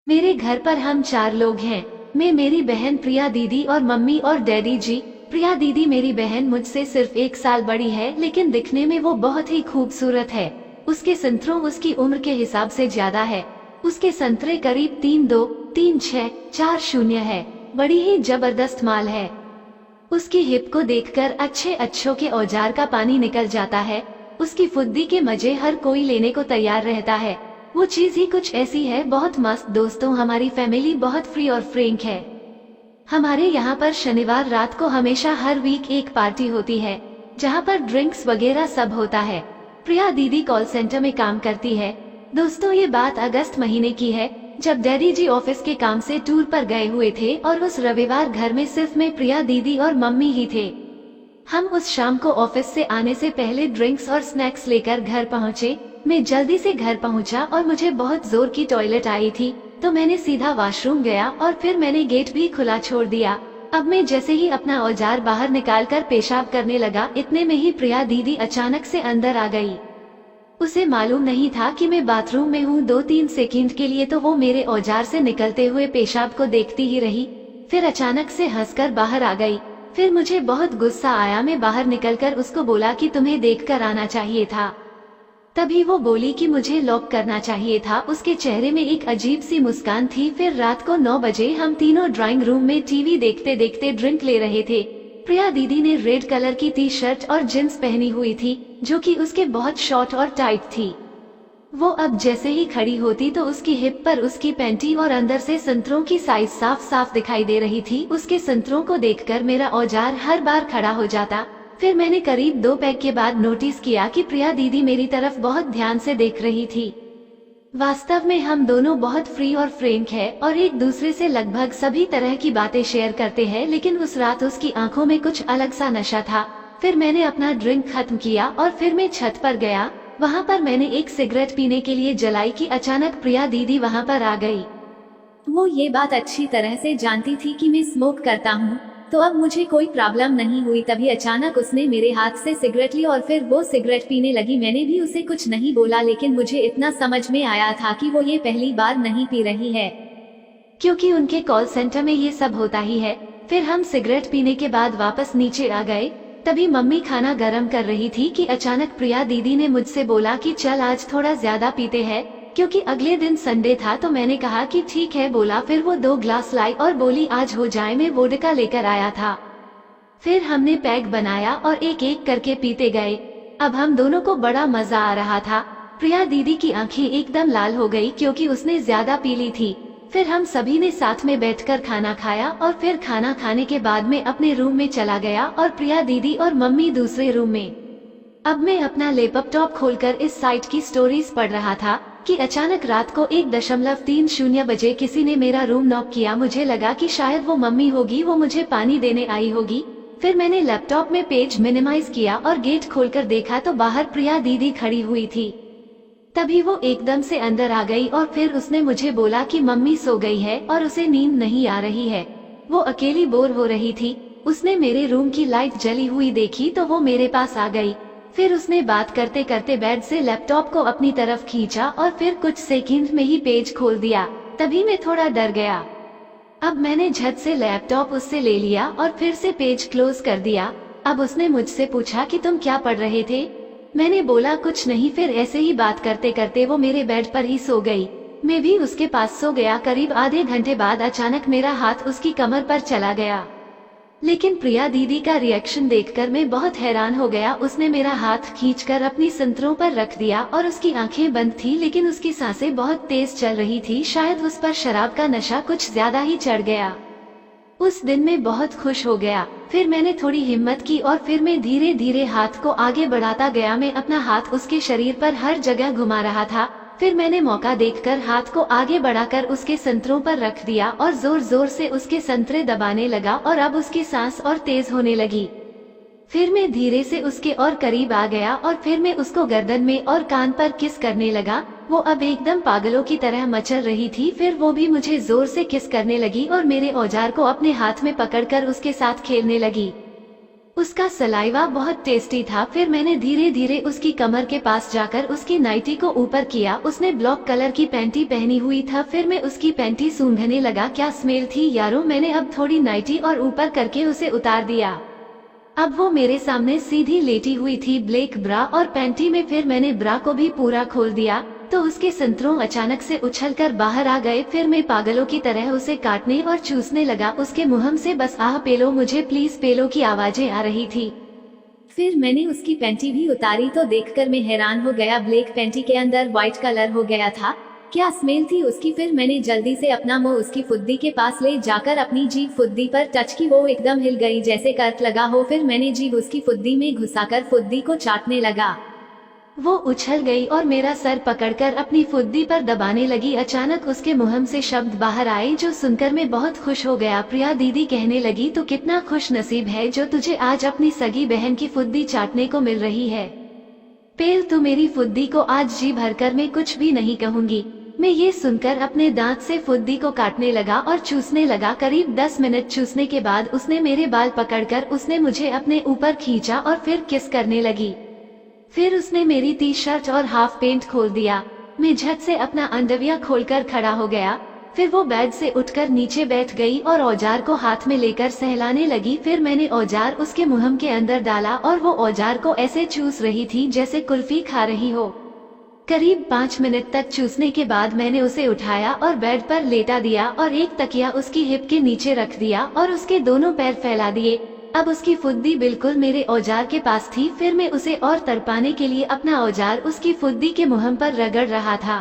मेरे घर पर हम 4 लोग हैं। मैं, मेरी बहन प्रिया दीदी और मम्मी और डैडी जी। प्रिया दीदी मेरी बहन मुझसे सिर्फ 1 साल बड़ी है, लेकिन दिखने में वो बहुत ही खूबसूरत है। उसके संतरों उसकी उम्र के हिसाब से ज्यादा है। उसके संतरे करीब 3-2, 3-6, 4-0 है। बड़ी ही जबरदस्त माल है। उसकी हिप को देखकर अच्छे अच्छों के औजार का पानी निकल जाता है। उसकी फुद्दी के मजे हर कोई लेने को तैयार रहता है। वो चीज ही कुछ ऐसी है, बहुत मस्त। दोस्तों, हमारी फैमिली बहुत फ्री और फ्रेंक है। हमारे यहाँ पर शनिवार रात को हमेशा हर वीक एक पार्टी होती है, जहाँ पर ड्रिंक्स वगैरह सब होता है। प्रिया दीदी कॉल सेंटर में काम करती है। दोस्तों, ये बात अगस्त महीने की है, जब डैडी जी ऑफिस के काम से टूर पर गए हुए थे और उस रविवार घर में सिर्फ मैं, प्रिया दीदी और मम्मी ही थे। हम उस शाम को ऑफिस से आने से पहले ड्रिंक्स और स्नैक्स लेकर घर पहुँचे। मैं जल्दी से घर पहुँचा और मुझे बहुत जोर की टॉयलेट आई थी, तो मैंने सीधा वॉशरूम गया और फिर मैंने गेट भी खुला छोड़ दिया। अब मैं जैसे ही अपना औजार बाहर निकालकर पेशाब करने लगा, इतने में ही प्रिया दीदी अचानक से अंदर आ गई। उसे मालूम नहीं था कि मैं बाथरूम में हूँ। 2-3 सेकंड के लिए तो वो मेरे औजार से निकलते हुए पेशाब को देखती ही रही, फिर अचानक से हंसकर बाहर आ गई। फिर मुझे बहुत गुस्सा आया। मैं बाहर निकलकर उसको बोला कि तुम्हें देखकर आना चाहिए था। तभी वो बोली कि मुझे लॉक करना चाहिए था। उसके चेहरे में एक अजीब सी मुस्कान थी। फिर रात को 9 बजे हम तीनों ड्राइंग रूम में टीवी देखते देखते ड्रिंक ले रहे थे। प्रिया दीदी ने रेड कलर की टी शर्ट और जींस पहनी हुई थी, जो कि उसके बहुत शॉर्ट और टाइट थी। वो अब जैसे ही खड़ी होती तो उसकी हिप पर उसकी पैंटी और अंदर से संतरों की साइज साफ साफ दिखाई दे रही थी। उसके संतरों को देखकर मेरा औजार हर बार खड़ा हो जाता। फिर मैंने करीब 2 पैक के बाद नोटिस किया कि प्रिया दीदी मेरी तरफ बहुत ध्यान से देख रही थी। वास्तव में हम दोनों बहुत फ्री और फ्रेंक है और एक दूसरे से लगभग सभी तरह की बातें शेयर करते हैं, लेकिन उस रात उसकी आंखों में कुछ अलग सा नशा था। फिर मैंने अपना ड्रिंक खत्म किया और फिर मैं छत पर गया। वहाँ पर मैंने एक सिगरेट पीने के लिए जलाई कि अचानक प्रिया दीदी वहाँ पर आ गई। वो ये बात अच्छी तरह से जानती थी कि मैं स्मोक करता हूँ, तो अब मुझे कोई प्रॉब्लम नहीं हुई। तभी अचानक उसने मेरे हाथ से सिगरेट ली और फिर वो सिगरेट पीने लगी। मैंने भी उसे कुछ नहीं बोला, लेकिन मुझे इतना समझ में आया था कि वो ये पहली बार नहीं पी रही है, क्योंकि उनके कॉल सेंटर में ये सब होता ही है। फिर हम सिगरेट पीने के बाद वापस नीचे आ गए। तभी मम्मी खाना गर्म कर रही थी कि अचानक प्रिया दीदी ने मुझसे बोला कि चल आज थोड़ा ज्यादा पीते हैं, क्योंकि अगले दिन संडे था। तो मैंने कहा कि ठीक है बोला। फिर वो 2 ग्लास लाई और बोली आज हो जाए। मैं वोडका लेकर आया था। फिर हमने पैक बनाया और एक एक करके पीते गए। अब हम दोनों को बड़ा मजा आ रहा था। प्रिया दीदी की आंखें एकदम लाल हो गई, क्योंकि उसने ज्यादा पी ली थी। फिर हम सभी ने साथ में बैठकर खाना खाया और फिर खाना खाने के बाद मैं अपने रूम में चला गया और प्रिया दीदी और मम्मी दूसरे रूम में। अब मैं अपना लैपटॉप खोलकर इस साइट की स्टोरीज पढ़ रहा था कि अचानक रात को 1:30 बजे किसी ने मेरा रूम नॉक किया। मुझे लगा कि शायद वो मम्मी होगी, वो मुझे पानी देने आई होगी। फिर मैंने लैपटॉप में पेज मिनिमाइज किया और गेट खोलकर देखा तो बाहर प्रिया दीदी खड़ी हुई थी। तभी वो एकदम से अंदर आ गई और फिर उसने मुझे बोला कि मम्मी सो गई है और उसे नींद नहीं आ रही है। वो अकेली बोर हो रही थी। उसने मेरे रूम की लाइट जली हुई देखी तो वो मेरे पास आ गई। फिर उसने बात करते करते बेड से लैपटॉप को अपनी तरफ खींचा और फिर कुछ सेकंड में ही पेज खोल दिया। तभी मैं थोड़ा डर गया। अब मैंने झट से लैपटॉप उससे ले लिया और फिर से पेज क्लोज कर दिया। अब उसने मुझसे पूछा कि तुम क्या पढ़ रहे थे। मैंने बोला कुछ नहीं। फिर ऐसे ही बात करते करते वो मेरे बेड पर ही सो गई। मैं भी उसके पास सो गया। करीब आधे घंटे बाद अचानक मेरा हाथ उसकी कमर पर चला गया, लेकिन प्रिया दीदी का रिएक्शन देखकर मैं बहुत हैरान हो गया। उसने मेरा हाथ खींचकर अपनी संतरों पर रख दिया और उसकी आंखें बंद थी, लेकिन उसकी सांसें बहुत तेज चल रही थी। शायद उस पर शराब का नशा कुछ ज्यादा ही चढ़ गया। उस दिन मैं बहुत खुश हो गया। फिर मैंने थोड़ी हिम्मत की और फिर मैं धीरे धीरे हाथ को आगे बढ़ाता गया। मैं अपना हाथ उसके शरीर पर हर जगह घुमा रहा था। फिर मैंने मौका देखकर हाथ को आगे बढ़ाकर उसके संतरों पर रख दिया और जोर जोर से उसके संतरे दबाने लगा और अब उसकी सांस और तेज होने लगी। फिर मैं धीरे से उसके और करीब आ गया और फिर मैं उसको गर्दन में और कान पर किस करने लगा। वो अब एकदम पागलों की तरह मचल रही थी। फिर वो भी मुझे जोर से किस करने लगी और मेरे औजार को अपने हाथ में पकड़कर उसके साथ खेलने लगी। उसका सलाइवा बहुत टेस्टी था। फिर मैंने धीरे धीरे उसकी कमर के पास जाकर उसकी नाइटी को ऊपर किया। उसने ब्लैक कलर की पैंटी पहनी हुई था। फिर मैं उसकी पैंटी सूंघने लगा। क्या स्मेल थी यारो। मैंने अब थोड़ी नाइटी और ऊपर करके उसे उतार दिया। अब वो मेरे सामने सीधी लेटी हुई थी ब्लैक ब्रा और पैंटी में। फिर मैंने ब्रा को भी पूरा खोल दिया तो उसके संतरों अचानक से उछलकर बाहर आ गए। फिर मैं पागलों की तरह उसे काटने और चूसने लगा। उसके मुंह से बस आह पेलो मुझे प्लीज पेलो की आवाजें आ रही थी। फिर मैंने उसकी पैंटी भी उतारी तो देखकर मैं हैरान हो गया। ब्लैक पैंटी के अंदर व्हाइट कलर हो गया था। क्या स्मेल थी उसकी। फिर मैंने जल्दी से अपना मुंह उसकी फुद्दी के पास ले जाकर अपनी जीभ फुद्दी पर टच की। वो एकदम हिल गई जैसे कर्क लगा हो। फिर मैंने जीभ उसकी फुद्दी में घुसाकर फुद्दी को चाटने लगा। वो उछल गई और मेरा सर पकड़कर अपनी फुद्दी पर दबाने लगी। अचानक उसके मुंह से शब्द बाहर आए जो सुनकर मैं बहुत खुश हो गया। प्रिया दीदी कहने लगी तो कितना खुश नसीब है जो तुझे आज अपनी सगी बहन की फुद्दी चाटने को मिल रही है। पेल तू मेरी फुद्दी को आज जी भरकर मैं कुछ भी नहीं कहूंगी। मैं ये सुनकर अपने दांत से फुद्दी को काटने लगा और चूसने लगा। करीब 10 मिनट चूसने के बाद उसने मेरे बाल पकड़कर उसने मुझे अपने ऊपर खींचा और फिर किस करने लगी। फिर उसने मेरी टी शर्ट और हाफ पेंट खोल दिया। मैं झट से अपना अंडरवियर खोलकर खड़ा हो गया। फिर वो बेड से उठकर नीचे बैठ गई और औजार को हाथ में लेकर सहलाने लगी। फिर मैंने औजार उसके मुंह के अंदर डाला और वो औजार को ऐसे चूस रही थी जैसे कुल्फी खा रही हो। करीब 5 मिनट तक चूसने के बाद मैंने उसे उठाया और बेड पर लेटा दिया और एक तकिया उसकी हिप के नीचे रख दिया और उसके दोनों पैर फैला दिए। अब उसकी फुद्दी बिल्कुल मेरे औजार के पास थी। फिर मैं उसे और तड़पाने के लिए अपना औजार उसकी फुद्दी के मुंह पर रगड़ रहा था।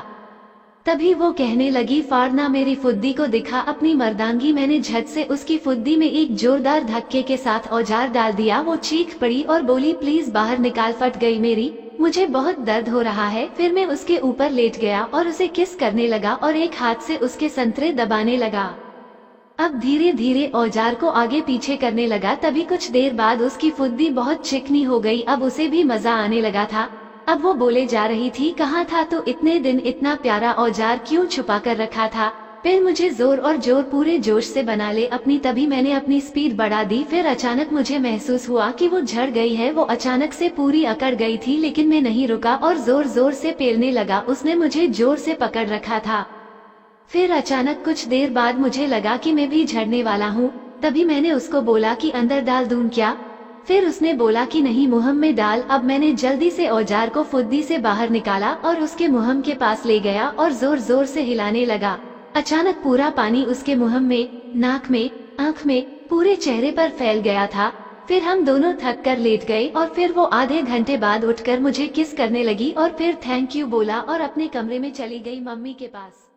तभी वो कहने लगी फाड़ना मेरी फुद्दी को दिखा अपनी मर्दांगी। मैंने झट से उसकी फुद्दी में एक जोरदार धक्के के साथ औजार डाल दिया। वो चीख पड़ी और बोली प्लीज बाहर निकाल। फट गई मेरी, मुझे बहुत दर्द हो रहा है। फिर मैं उसके ऊपर लेट गया और उसे किस करने लगा और एक हाथ से उसके संतरे दबाने लगा। अब धीरे धीरे औजार को आगे पीछे करने लगा। तभी कुछ देर बाद उसकी फुद्दी बहुत चिकनी हो गई। अब उसे भी मजा आने लगा था। अब वो बोले जा रही थी कहाँ था तो इतने दिन इतना प्यारा औजार क्यों छुपा कर रखा था। फिर मुझे जोर और जोर पूरे जोश से बना ले अपनी। तभी मैंने अपनी स्पीड बढ़ा दी। फिर अचानक मुझे महसूस हुआ कि वो झड़ गई है। वो अचानक से पूरी अकड़ गई थी लेकिन मैं नहीं रुका और जोर जोर से पेलने लगा। उसने मुझे जोर से पकड़ रखा था। फिर अचानक कुछ देर बाद मुझे लगा कि मैं भी झड़ने वाला हूँ। तभी मैंने उसको बोला कि अंदर डाल दूं क्या। फिर उसने बोला कि नहीं मुंह में डाल। अब मैंने जल्दी से औजार को फुद्दी से बाहर निकाला और उसके मुंह के पास ले गया और जोर जोर से हिलाने लगा। अचानक पूरा पानी उसके मुंह में, नाक में, आँख में, पूरे चेहरे पर फैल गया था। फिर हम दोनों थक कर लेट गए और फिर वो आधे घंटे बाद उठकर मुझे किस करने लगी और फिर थैंक यू बोला और अपने कमरे में चली गई मम्मी के पास।